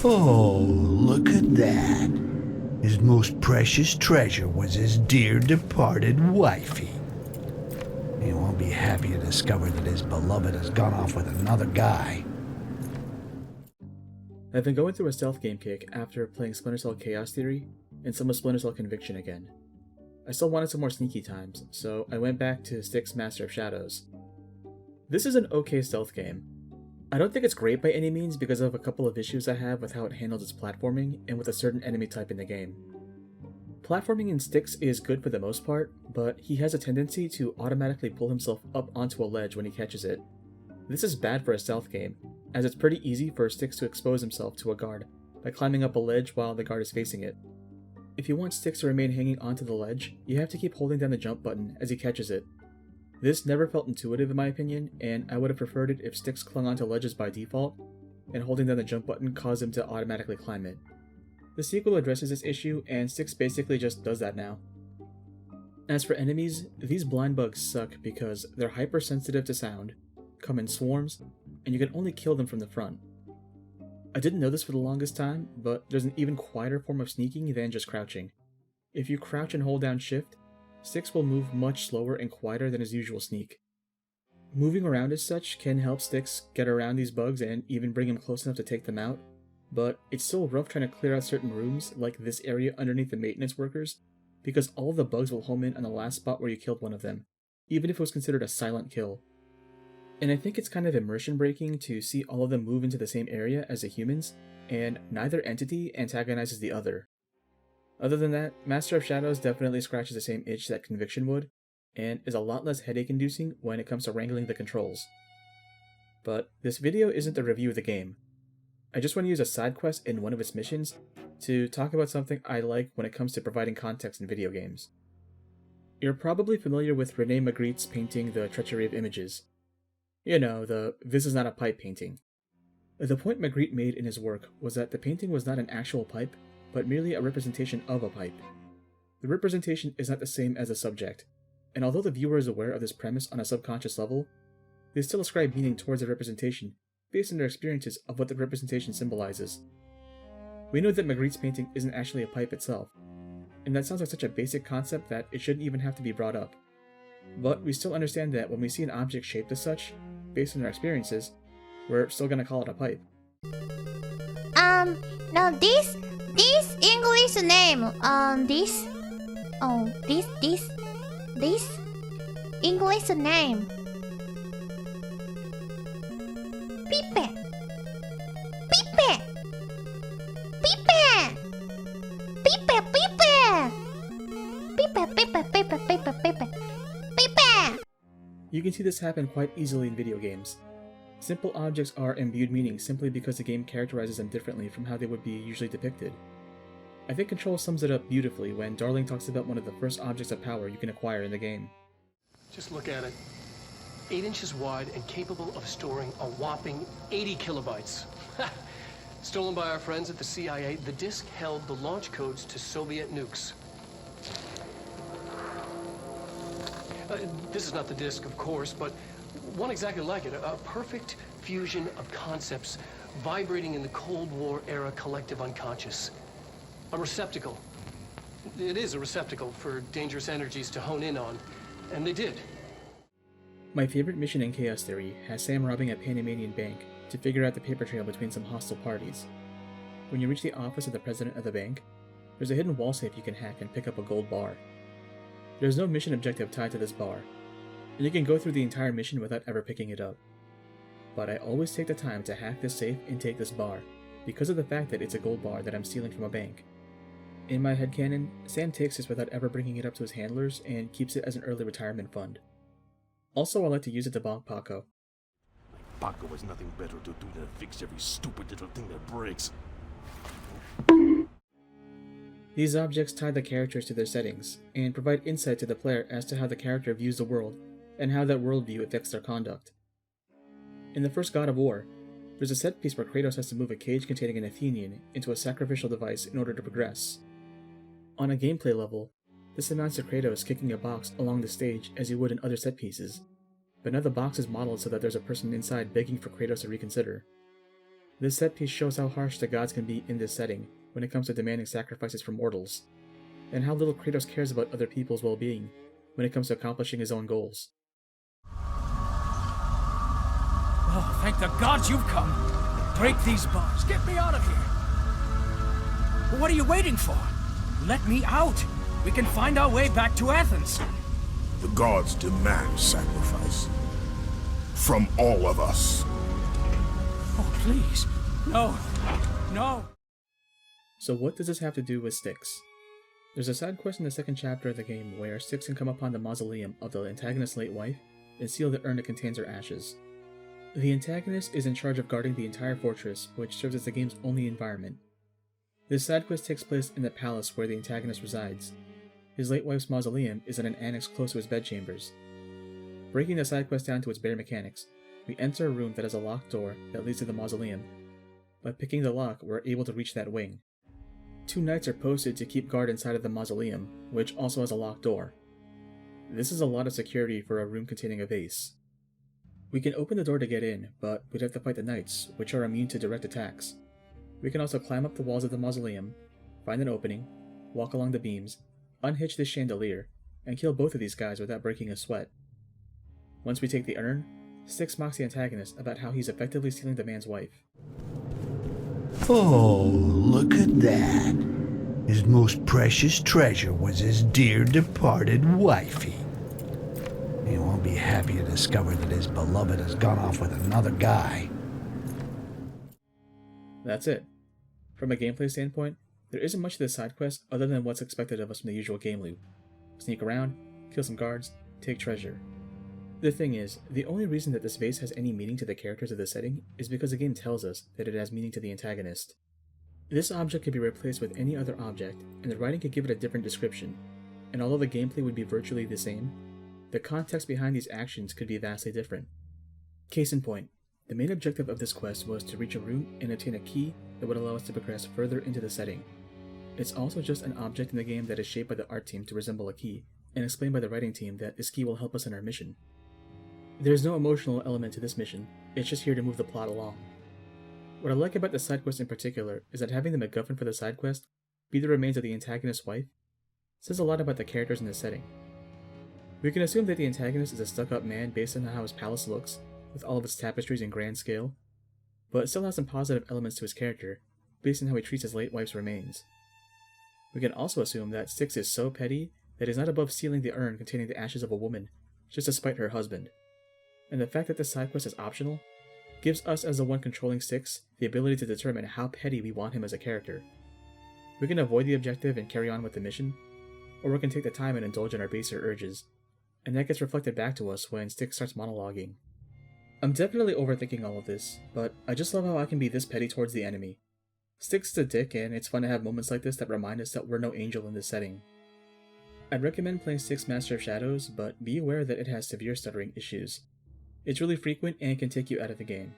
Oh, look at that. His most precious treasure was his dear departed wifey. He won't be happy to discover that his beloved has gone off with another guy. I've been going through a stealth game kick after playing Splinter Cell Chaos Theory and some of Splinter Cell Conviction again. I still wanted some more sneaky times, so I went back to Styx Master of Shadows. This is an okay stealth game. I don't think it's great by any means because of a couple of issues I have with how it handles its platforming and with a certain enemy type in the game. Platforming in Styx is good for the most part, but he has a tendency to automatically pull himself up onto a ledge when he catches it. This is bad for a stealth game, as it's pretty easy for Styx to expose himself to a guard by climbing up a ledge while the guard is facing it. If you want Styx to remain hanging onto the ledge, you have to keep holding down the jump button as he catches it. This never felt intuitive in my opinion, and I would have preferred it if Styx clung onto ledges by default, and holding down the jump button caused him to automatically climb it. The sequel addresses this issue, and Styx basically just does that now. As for enemies, these blind bugs suck because they're hypersensitive to sound, come in swarms, and you can only kill them from the front. I didn't know this for the longest time, but there's an even quieter form of sneaking than just crouching. If you crouch and hold down shift, Styx will move much slower and quieter than his usual sneak. Moving around as such can help Styx get around these bugs and even bring him close enough to take them out, but it's still rough trying to clear out certain rooms, like this area underneath the maintenance workers, because all of the bugs will home in on the last spot where you killed one of them, even if it was considered a silent kill. And I think it's kind of immersion breaking to see all of them move into the same area as the humans, and neither entity antagonizes the other. Other than that, Master of Shadows definitely scratches the same itch that Conviction would, and is a lot less headache-inducing when it comes to wrangling the controls. But this video isn't a review of the game. I just want to use a side quest in one of its missions to talk about something I like when it comes to providing context in video games. You're probably familiar with Rene Magritte's painting The Treachery of Images. You know, the "this is not a pipe" painting. The point Magritte made in his work was that the painting was not an actual pipe, but merely a representation of a pipe. The representation is not the same as the subject, and although the viewer is aware of this premise on a subconscious level, they still ascribe meaning towards the representation based on their experiences of what the representation symbolizes. We know that Magritte's painting isn't actually a pipe itself, and that sounds like such a basic concept that it shouldn't even have to be brought up. But we still understand that when we see an object shaped as such, based on our experiences, we're still gonna call it a pipe. Now this English name, this English name. Pipe. Pipe. Pipe. Pipe. Pipe. Pipe. Pipe. You can see this happen quite easily in video games. Simple objects are imbued meaning simply because the game characterizes them differently from how they would be usually depicted. I think Control sums it up beautifully when Darling talks about one of the first objects of power you can acquire in the game. Just look at it. 8 inches wide and capable of storing a whopping 80 kilobytes. Stolen by our friends at the CIA, the disk held the launch codes to Soviet nukes. This is not the disk, of course, but one exactly like it. A perfect fusion of concepts vibrating in the Cold War era collective unconscious. A receptacle. It is a receptacle for dangerous energies to hone in on, and they did. My favorite mission in Chaos Theory has Sam robbing a Panamanian bank to figure out the paper trail between some hostile parties. When you reach the office of the president of the bank, there's a hidden wall safe you can hack and pick up a gold bar. There's no mission objective tied to this bar, and you can go through the entire mission without ever picking it up. But I always take the time to hack this safe and take this bar, because of the fact that it's a gold bar that I'm stealing from a bank. In my headcanon, Sam takes this without ever bringing it up to his handlers and keeps it as an early retirement fund. Also, I like to use it to bonk Paco. Paco has nothing better to do than fix every stupid little thing that breaks. These objects tie the characters to their settings, and provide insight to the player as to how the character views the world, and how that worldview affects their conduct. In the first God of War, there's a set piece where Kratos has to move a cage containing an Athenian into a sacrificial device in order to progress. On a gameplay level, this amounts to Kratos kicking a box along the stage as he would in other set pieces, but now the box is modeled so that there's a person inside begging for Kratos to reconsider. This set piece shows how harsh the gods can be in this setting when it comes to demanding sacrifices from mortals, and how little Kratos cares about other people's well-being when it comes to accomplishing his own goals. Oh, thank the gods you've come. Break these bars. Get me out of here. What are you waiting for? Let me out. We can find our way back to Athens. The gods demand sacrifice. From all of us. Oh, please. No. No. So what does this have to do with Styx? There's a side quest in the second chapter of the game where Styx can come upon the mausoleum of the antagonist's late wife and seal the urn that contains her ashes. The antagonist is in charge of guarding the entire fortress, which serves as the game's only environment. This side quest takes place in the palace where the antagonist resides. His late wife's mausoleum is in an annex close to his bedchambers. Breaking the side quest down to its bare mechanics, we enter a room that has a locked door that leads to the mausoleum. By picking the lock, we're able to reach that wing. 2 knights are posted to keep guard inside of the mausoleum, which also has a locked door. This is a lot of security for a room containing a vase. We can open the door to get in, but we'd have to fight the knights, which are immune to direct attacks. We can also climb up the walls of the mausoleum, find an opening, walk along the beams, unhitch this chandelier, and kill both of these guys without breaking a sweat. Once we take the urn, Styx mocks the antagonist about how he's effectively stealing the man's wife. Oh, look at that. His most precious treasure was his dear departed wifey. He won't be happy to discover that his beloved has gone off with another guy. That's it. From a gameplay standpoint, there isn't much to this side quest other than what's expected of us from the usual game loop. Sneak around, kill some guards, take treasure. The thing is, the only reason that this vase has any meaning to the characters of the setting is because the game tells us that it has meaning to the antagonist. This object could be replaced with any other object, and the writing could give it a different description, and although the gameplay would be virtually the same, the context behind these actions could be vastly different. Case in point, the main objective of this quest was to reach a room and obtain a key that would allow us to progress further into the setting. It's also just an object in the game that is shaped by the art team to resemble a key, and explained by the writing team that this key will help us in our mission. There's no emotional element to this mission, it's just here to move the plot along. What I like about the side quest in particular is that having the MacGuffin for the side quest be the remains of the antagonist's wife says a lot about the characters in this setting. We can assume that the antagonist is a stuck-up man based on how his palace looks, with all of its tapestries in grand scale, but it still has some positive elements to his character, based on how he treats his late wife's remains. We can also assume that Styx is so petty that he's not above sealing the urn containing the ashes of a woman, just to spite her husband. And the fact that this side quest is optional gives us as the one controlling Styx the ability to determine how petty we want him as a character. We can avoid the objective and carry on with the mission, or we can take the time and indulge in our baser urges, and that gets reflected back to us when Styx starts monologuing. I'm definitely overthinking all of this, but I just love how I can be this petty towards the enemy. Styx is a dick, and it's fun to have moments like this that remind us that we're no angel in this setting. I'd recommend playing Styx Master of Shadows, but be aware that it has severe stuttering issues. It's really frequent and can take you out of the game.